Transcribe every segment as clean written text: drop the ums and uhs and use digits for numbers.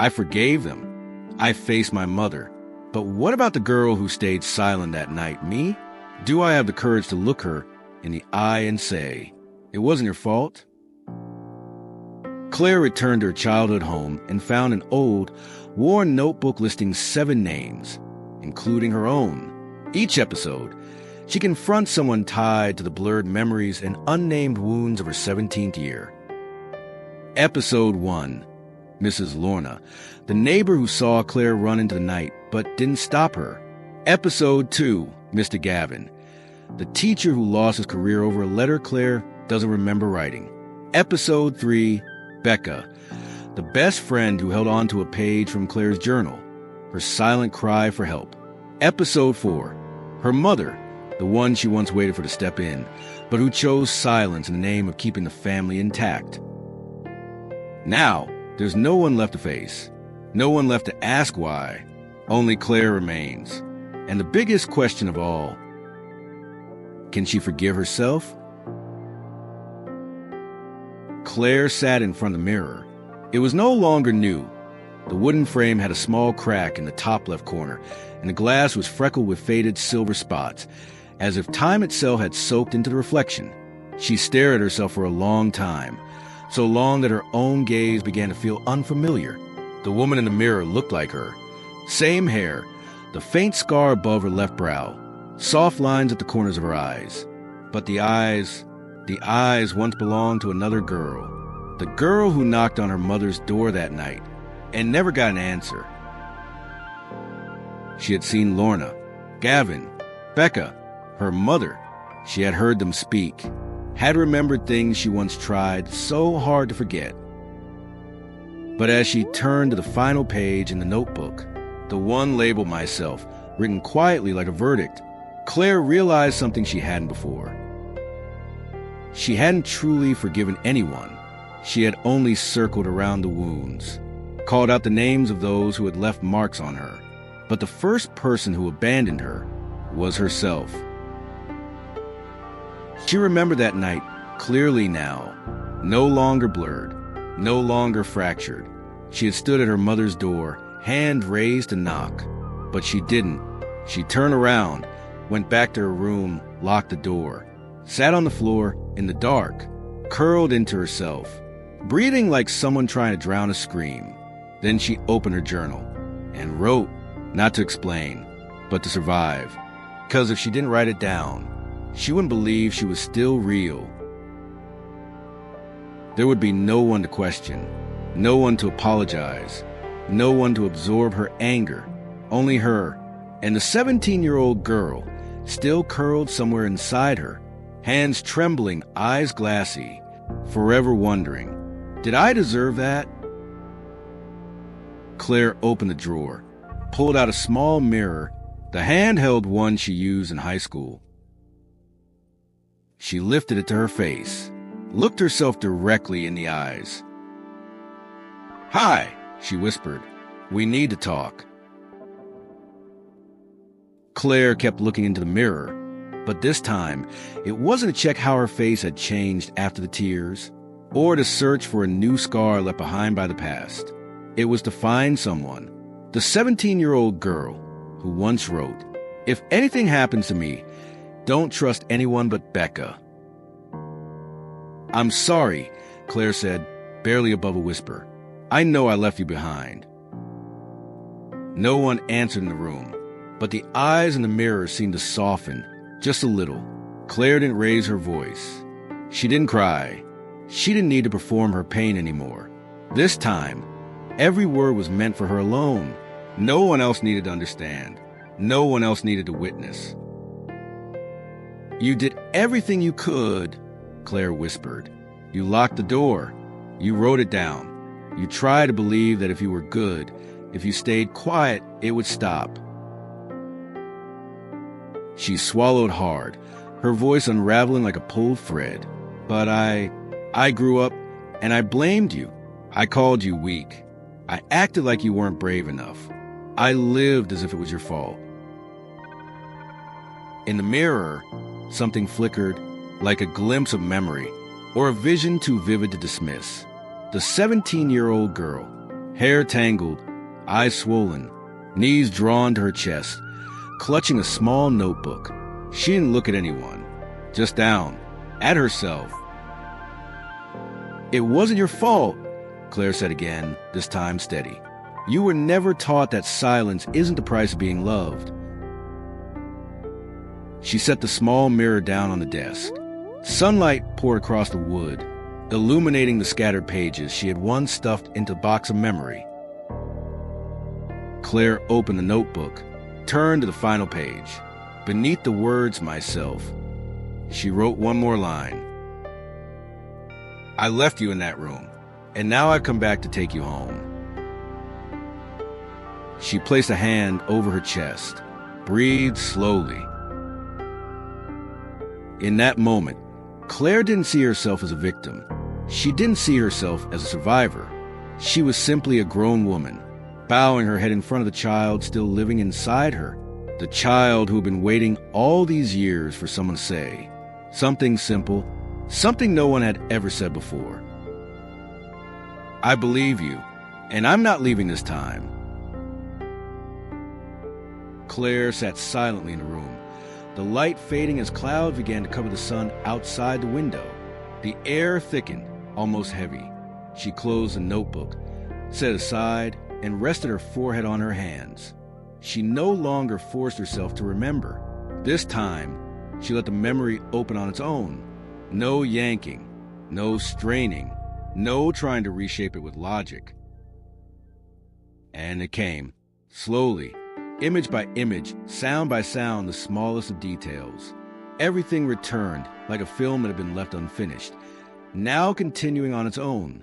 I forgave them. I faced my mother. But what about the girl who stayed silent that night, me? Do I have the courage to look her in the eye and say, it wasn't your fault? Claire returned to her childhood home and found an old, worn notebook listing 7 names, including her own. Each episode, she confronts someone tied to the blurred memories and unnamed wounds of her 17th year. Episode 1, Mrs. Lorna, the neighbor who saw Claire run into the night but didn't stop her. Episode 2, Mr. Gavin, the teacher who lost his career over a letter Claire doesn't remember writing. Episode 3, Becca, the best friend who held on to a page from Claire's journal, her silent cry for help. Episode 4, her mother, the one she once waited for to step in, but who chose silence in the name of keeping the family intact. Now, there's no one left to face, no one left to ask why. Only Claire remains. And the biggest question of all, can she forgive herself? Claire sat in front of the mirror. It was no longer new. The wooden frame had a small crack in the top left corner, and the glass was freckled with faded silver spots, as if time itself had soaked into the reflection. She stared at herself for a long time, so long that her own gaze began to feel unfamiliar. The woman in the mirror looked like her. Same hair, the faint scar above her left brow, soft lines at the corners of her eyes. But the eyes once belonged to another girl. The girl who knocked on her mother's door that night and never got an answer. She had seen Lorna, Gavin, Becca, her mother. She had heard them speak, had remembered things she once tried so hard to forget. But as she turned to the final page in the notebook, the one labeled myself, written quietly like a verdict, Claire realized something she hadn't before. She hadn't truly forgiven anyone. She had only circled around the wounds, called out the names of those who had left marks on her. But the first person who abandoned her was herself. She remembered that night clearly now, no longer blurred, no longer fractured. She had stood at her mother's door, hand raised to knock, but she didn't. She turned around, went back to her room, locked the door, sat on the floor in the dark, curled into herself, breathing like someone trying to drown a scream. Then she opened her journal and wrote, not to explain, but to survive. Because if she didn't write it down, she wouldn't believe she was still real. There would be no one to question, no one to apologize, no one to absorb her anger, only her, and the 17-year-old girl, still curled somewhere inside her, hands trembling, eyes glassy, forever wondering, did I deserve that? Claire opened the drawer, pulled out a small mirror, the handheld one she used in high school. She lifted it to her face, looked herself directly in the eyes. "Hi," she whispered. "We need to talk." Claire kept looking into the mirror, but this time it wasn't to check how her face had changed after the tears, or to search for a new scar left behind by the past. It was to find someone, the 17-year-old girl who once wrote, "If anything happens to me, don't trust anyone but Becca." "I'm sorry," Claire said, barely above a whisper. "I know I left you behind." No one answered in the room, but the eyes in the mirror seemed to soften just a little. Claire didn't raise her voice. She didn't cry. She didn't need to perform her pain anymore. This time, every word was meant for her alone. No one else needed to understand. No one else needed to witness. "You did everything you could," Claire whispered. "You locked the door. You wrote it down. You tried to believe that if you were good, if you stayed quiet, it would stop." She swallowed hard, her voice unraveling like a pulled thread. "But I grew up, and I blamed you. I called you weak. I acted like you weren't brave enough. I lived as if it was your fault." In the mirror, something flickered, like a glimpse of memory, or a vision too vivid to dismiss. The 17-year-old girl, hair tangled, eyes swollen, knees drawn to her chest, clutching a small notebook. She didn't look at anyone, just down, at herself. "It wasn't your fault," Claire said again, this time steady. "You were never taught that silence isn't the price of being loved." She set the small mirror down on the desk. Sunlight poured across the wood, illuminating the scattered pages she had once stuffed into a box of memory. Claire opened the notebook, turned to the final page. Beneath the words "myself," she wrote one more line. "I left you in that room, and now I've come back to take you home." She placed a hand over her chest, breathed slowly. In that moment, Claire didn't see herself as a victim. She didn't see herself as a survivor. She was simply a grown woman, bowing her head in front of the child still living inside her, the child who had been waiting all these years for someone to say something simple, something no one had ever said before. "I believe you, and I'm not leaving this time." Claire sat silently in the room, the light fading as clouds began to cover the sun outside the window. The air thickened, almost heavy. She closed the notebook, set it aside, and rested her forehead on her hands. She no longer forced herself to remember. This time, she let the memory open on its own. No yanking, no straining, no trying to reshape it with logic. And it came, slowly, image by image, sound by sound, the smallest of details. Everything returned, like a film that had been left unfinished, now continuing on its own.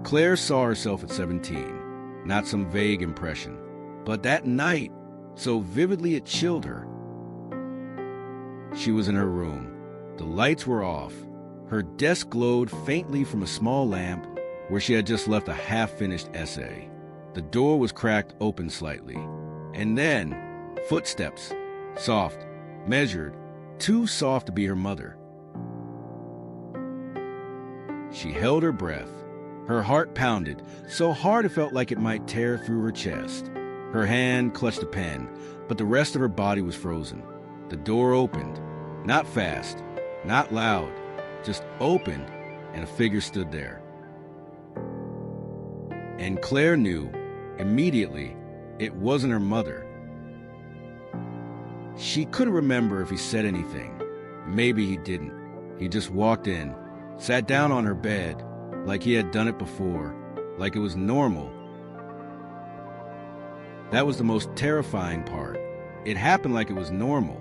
Claire saw herself at 17, not some vague impression, but that night, so vividly it chilled her. She was in her room. The lights were off. Her desk glowed faintly from a small lamp where she had just left a half-finished essay. The door was cracked open slightly. And then, footsteps, soft, measured, too soft to be her mother. She held her breath. Her heart pounded, so hard it felt like it might tear through her chest. Her hand clutched a pen, but the rest of her body was frozen. The door opened, not fast, not loud, just opened, and a figure stood there. And Claire knew, immediately, it wasn't her mother. She couldn't remember if he said anything. Maybe he didn't. He just walked in, sat down on her bed, like he had done it before, like it was normal. That was the most terrifying part. It happened like it was normal.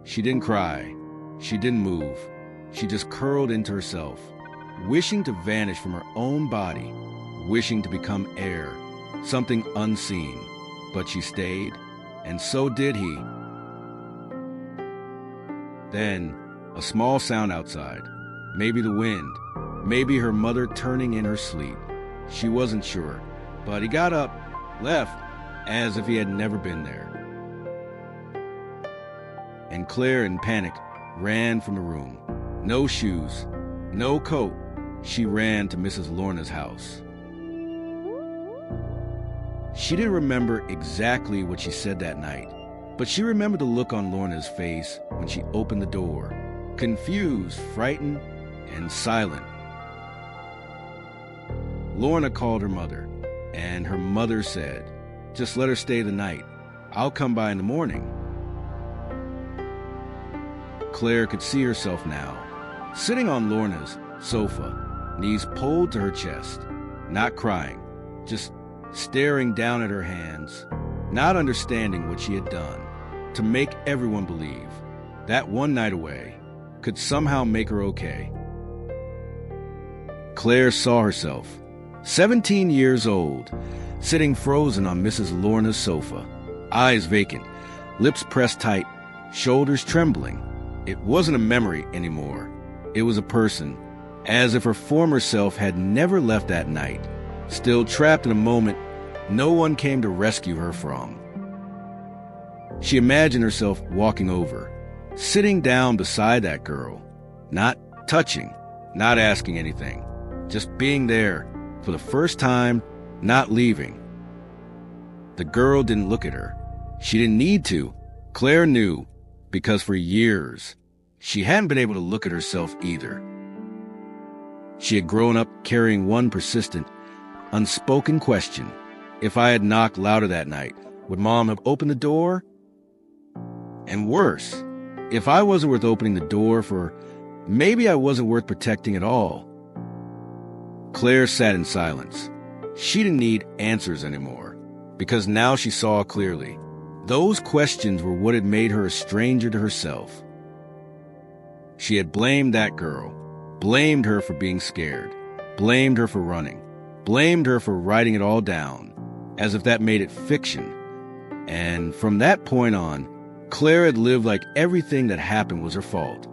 She didn't cry. She didn't move. She just curled into herself, wishing to vanish from her own body, wishing to become air, something unseen. But she stayed, and so did he. Then, a small sound outside. Maybe the wind. Maybe her mother turning in her sleep. She wasn't sure, but he got up, left, as if he had never been there. And Claire, in panic, ran from the room. No shoes, no coat. She ran to Mrs. Lorna's house. She didn't remember exactly what she said that night, but she remembered the look on Lorna's face when she opened the door, confused, frightened, and silent. Lorna called her mother, and her mother said, "Just let her stay the night. I'll come by in the morning." Claire could see herself now, sitting on Lorna's sofa, knees pulled to her chest, not crying, just staring down at her hands, not understanding what she had done to make everyone believe that one night away could somehow make her okay. Claire saw herself, 17 years old, sitting frozen on Mrs. Lorna's sofa, eyes vacant, lips pressed tight, shoulders trembling. It wasn't a memory anymore. It was a person, as if her former self had never left that night, still trapped in a moment no one came to rescue her from. She imagined herself walking over, sitting down beside that girl, not touching, not asking anything, just being there for the first time, not leaving. The girl didn't look at her. She didn't need to. Claire knew, because for years, she hadn't been able to look at herself either. She had grown up carrying one persistent, unspoken question. If I had knocked louder that night, would Mom have opened the door? And worse, if I wasn't worth opening the door for, maybe I wasn't worth protecting at all. Claire sat in silence. She didn't need answers anymore, because now she saw clearly. Those questions were what had made her a stranger to herself. She had blamed that girl, blamed her for being scared, blamed her for running, blamed her for writing it all down, as if that made it fiction. And from that point on, Claire had lived like everything that happened was her fault.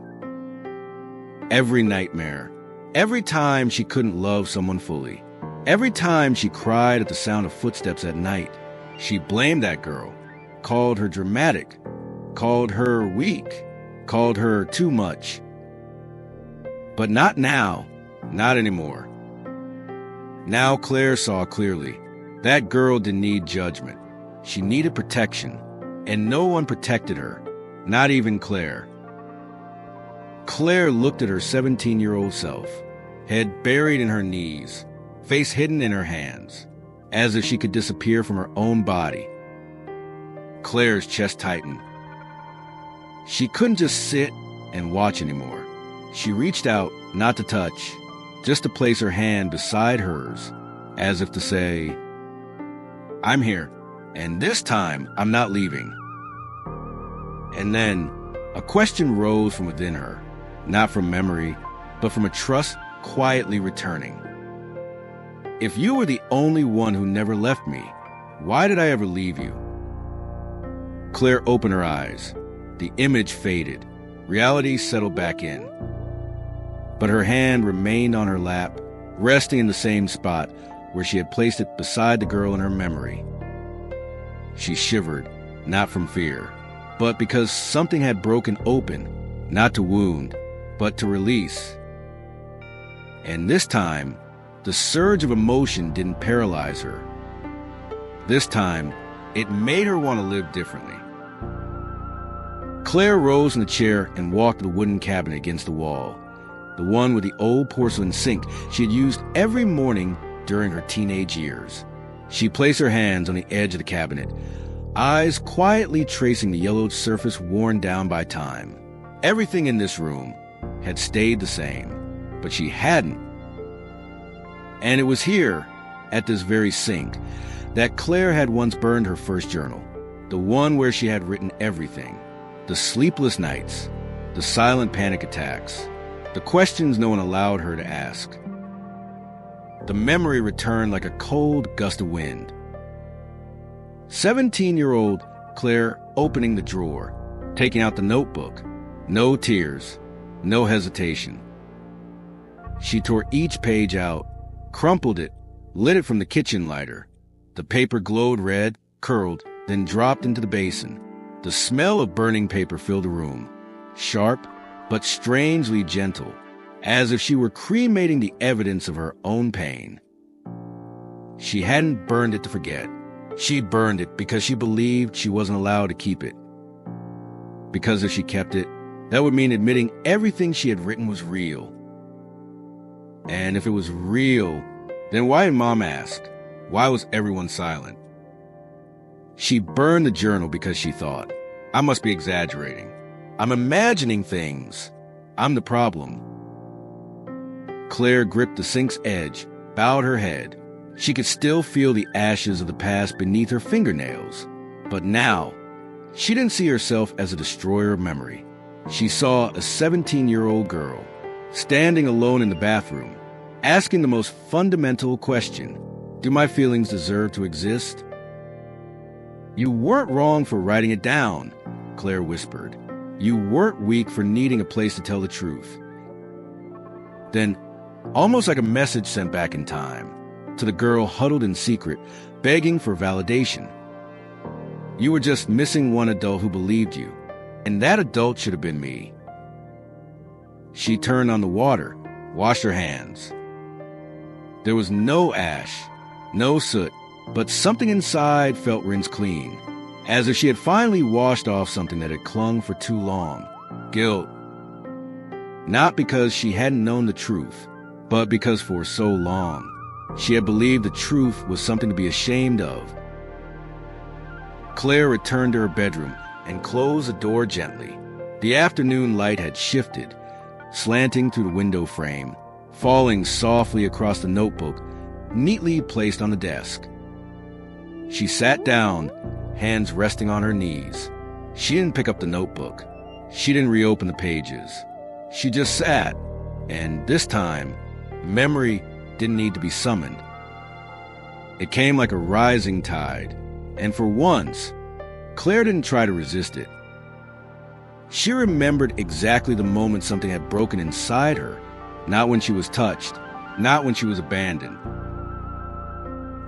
Every nightmare, every time she couldn't love someone fully, every time she cried at the sound of footsteps at night, she blamed that girl, called her dramatic, called her weak, called her too much. But not now, not anymore. Now Claire saw clearly. That girl didn't need judgment. She needed protection, and no one protected her, not even Claire. Claire looked at her 17-year-old self, head buried in her knees, face hidden in her hands, as if she could disappear from her own body. Claire's chest tightened. She couldn't just sit and watch anymore. She reached out, not to touch, just to place her hand beside hers, as if to say, I'm here, and this time I'm not leaving. And then a question rose from within her, not from memory, but from a trust quietly returning. If you were the only one who never left me, why did I ever leave you? Claire opened her eyes. The image faded. Reality settled back in. But her hand remained on her lap, resting in the same spot where she had placed it beside the girl in her memory. She shivered, not from fear, but because something had broken open, not to wound, but to release. And this time, the surge of emotion didn't paralyze her. This time, it made her want to live differently. Claire rose in the chair and walked to the wooden cabinet against the wall, the one with the old porcelain sink she had used every morning during her teenage years. She placed her hands on the edge of the cabinet, eyes quietly tracing the yellowed surface worn down by time. Everything in this room had stayed the same, but she hadn't. And it was here, at this very sink, that Claire had once burned her first journal, the one where she had written everything. The sleepless nights, the silent panic attacks, the questions no one allowed her to ask. The memory returned like a cold gust of wind. 17-year-old Claire opening the drawer, taking out the notebook. No tears, no hesitation. She tore each page out, crumpled it, lit it from the kitchen lighter. The paper glowed red, curled, then dropped into the basin. The smell of burning paper filled the room, sharp but strangely gentle, as if she were cremating the evidence of her own pain. She hadn't burned it to forget. She burned it because she believed she wasn't allowed to keep it. Because if she kept it, that would mean admitting everything she had written was real. And if it was real, then why had Mom asked? Why was everyone silent? She burned the journal because she thought, I must be exaggerating. I'm imagining things. I'm the problem. Claire gripped the sink's edge, bowed her head. She could still feel the ashes of the past beneath her fingernails. But now, she didn't see herself as a destroyer of memory. She saw a 17-year-old girl, standing alone in the bathroom, asking the most fundamental question, do my feelings deserve to exist? You weren't wrong for writing it down, Claire whispered. You weren't weak for needing a place to tell the truth. Then, almost like a message sent back in time, to the girl huddled in secret, begging for validation. You were just missing one adult who believed you, and that adult should have been me. She turned on the water, washed her hands. There was no ash, no soot, but something inside felt rinsed clean, as if she had finally washed off something that had clung for too long. Guilt. Not because she hadn't known the truth, but because for so long, she had believed the truth was something to be ashamed of. Claire returned to her bedroom and closed the door gently. The afternoon light had shifted, slanting through the window frame, falling softly across the notebook, neatly placed on the desk. She sat down, hands resting on her knees. She didn't pick up the notebook. She didn't reopen the pages. She just sat, and this time, memory didn't need to be summoned. It came like a rising tide, and for once, Claire didn't try to resist it. She remembered exactly the moment something had broken inside her, not when she was touched, not when she was abandoned,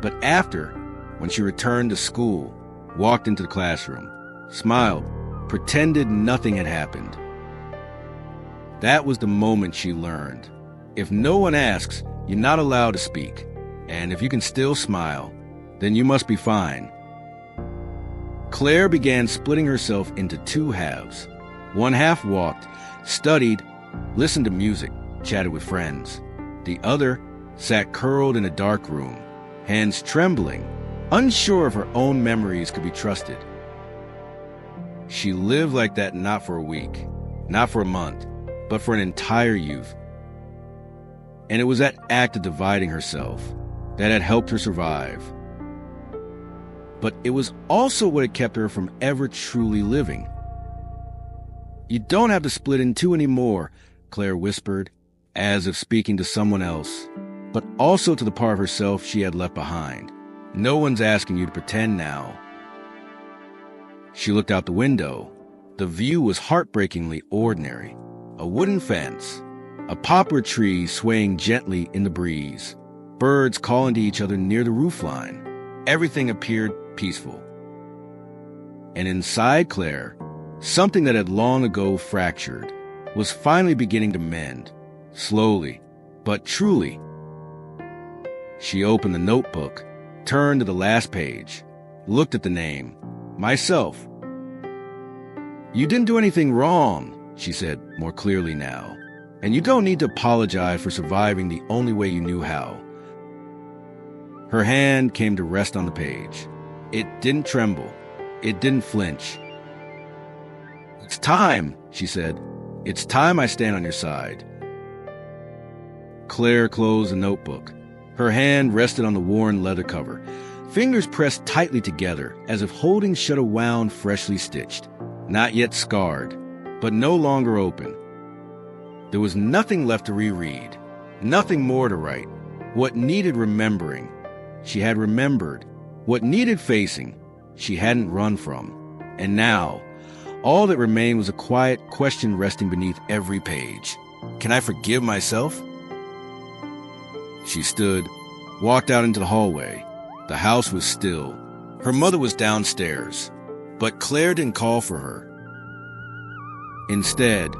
but after, when she returned to school, walked into the classroom, smiled, pretended nothing had happened. That was the moment she learned. If no one asks, you're not allowed to speak. And if you can still smile, then you must be fine. Claire began splitting herself into two halves. One half walked, studied, listened to music, chatted with friends. The other sat curled in a dark room, hands trembling, unsure if her own memories could be trusted. She lived like that not for a week, not for a month, but for an entire youth. And it was that act of dividing herself that had helped her survive. But it was also what had kept her from ever truly living. You don't have to split in two anymore, Claire whispered, as if speaking to someone else, but also to the part of herself she had left behind. No one's asking you to pretend now. She looked out the window. The view was heartbreakingly ordinary. A wooden fence, a poplar tree swaying gently in the breeze, birds calling to each other near the roofline. Everything appeared peaceful. And inside Claire, something that had long ago fractured was finally beginning to mend, slowly, but truly. She opened the notebook, turned to the last page, looked at the name, myself. You didn't do anything wrong, she said more clearly now, and you don't need to apologize for surviving the only way you knew how. Her hand came to rest on the page. It didn't tremble. It didn't flinch. It's time, she said. It's time I stand on your side. Claire closed the notebook. Her hand rested on the worn leather cover, fingers pressed tightly together as if holding shut a wound freshly stitched, not yet scarred, but no longer open. There was nothing left to reread, nothing more to write. What needed remembering, she had remembered. What needed facing, she hadn't run from. And now, all that remained was a quiet question resting beneath every page. Can I forgive myself? She stood, walked out into the hallway. The house was still. Her mother was downstairs, but Claire didn't call for her. Instead,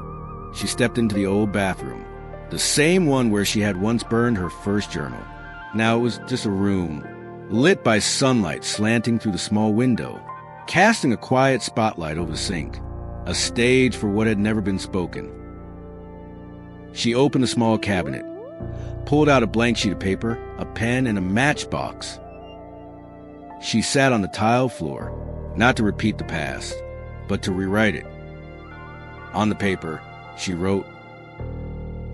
she stepped into the old bathroom, the same one where she had once burned her first journal. Now it was just a room, lit by sunlight slanting through the small window, casting a quiet spotlight over the sink, a stage for what had never been spoken. She opened a small cabinet, pulled out a blank sheet of paper, a pen, and a matchbox. She sat on the tiled floor, not to repeat the past, but to rewrite it. On the paper, she wrote,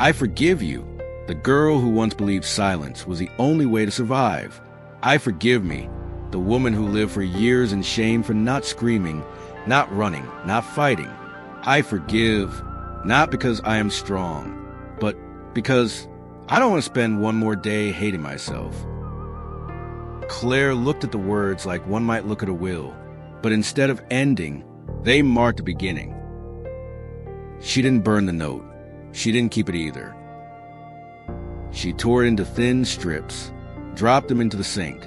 I forgive you, the girl who once believed silence was the only way to survive. I forgive me, the woman who lived for years in shame for not screaming, not running, not fighting. I forgive, not because I am strong, but because I don't want to spend one more day hating myself. Claire looked at the words like one might look at a will, but instead of ending, they marked a beginning. She didn't burn the note. She didn't keep it either. She tore it into thin strips, dropped them into the sink,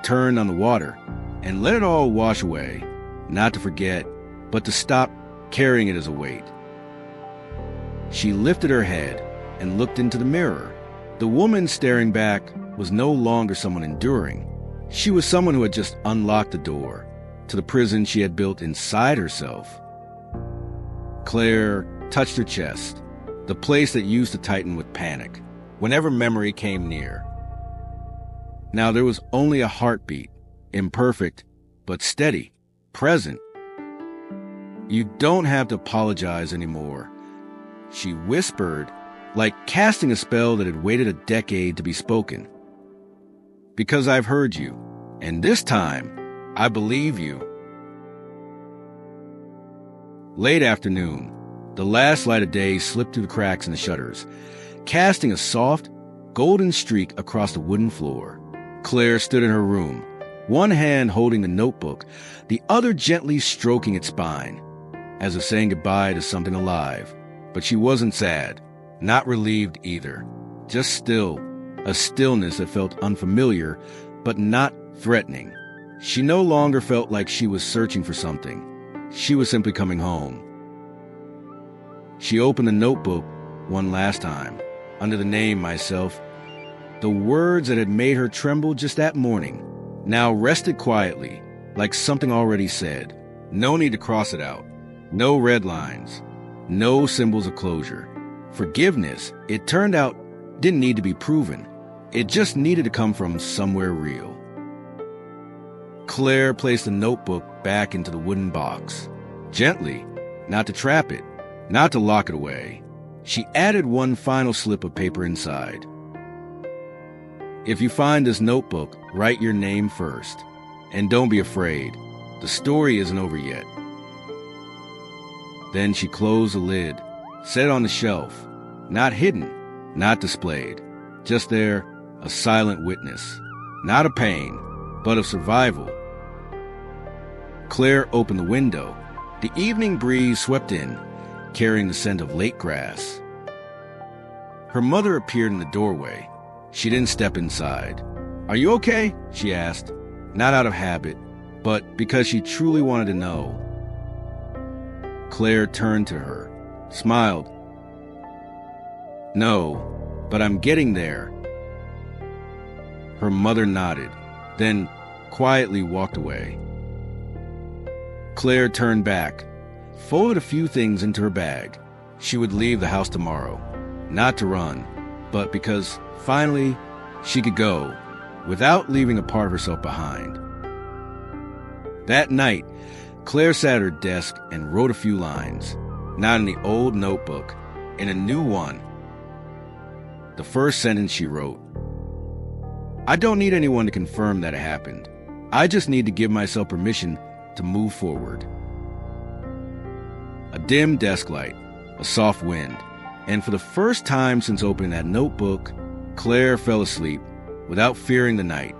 turned on the water, and let it all wash away, not to forget, but to stop carrying it as a weight. She lifted her head and looked into the mirror. The woman staring back was no longer someone enduring. She was someone who had just unlocked the door to the prison she had built inside herself. Claire touched her chest, the place that used to tighten with panic whenever memory came near. Now there was only a heartbeat, imperfect, but steady, present. "You don't have to apologize anymore," she whispered, like casting a spell that had waited a decade to be spoken. "Because I've heard you, and this time, I believe you." Late afternoon, the last light of day slipped through the cracks in the shutters, casting a soft, golden streak across the wooden floor. Claire stood in her room, one hand holding the notebook, the other gently stroking its spine, as if saying goodbye to something alive. But she wasn't sad, not relieved either, just still, a stillness that felt unfamiliar, but not threatening. She no longer felt like she was searching for something. She was simply coming home. She opened the notebook one last time, under the name Myself. The words that had made her tremble just that morning now rested quietly, like something already said. No need to cross it out. No red lines. No symbols of closure. Forgiveness, it turned out, didn't need to be proven. It just needed to come from somewhere real. Claire placed the notebook back into the wooden box. Gently, not to trap it, not to lock it away. She added one final slip of paper inside. "If you find this notebook, write your name first. And don't be afraid. The story isn't over yet." Then she closed the lid, set it on the shelf, not hidden, not displayed, just there, a silent witness, not of pain, but of survival. Claire opened the window. The evening breeze swept in, carrying the scent of late grass. Her mother appeared in the doorway. She didn't step inside. "Are you okay?" she asked, not out of habit, but because she truly wanted to know. Claire turned to her, smiled. "No, but I'm getting there." Her mother nodded, then quietly walked away. Claire turned back, folded a few things into her bag. She would leave the house tomorrow, not to run, but because, finally, she could go, without leaving a part of herself behind. That night, Claire sat at her desk and wrote a few lines, not in the old notebook, in a new one. The first sentence she wrote: "I don't need anyone to confirm that it happened. I just need to give myself permission to move forward." A dim desk light, a soft wind, and for the first time since opening that notebook, Claire fell asleep without fearing the night.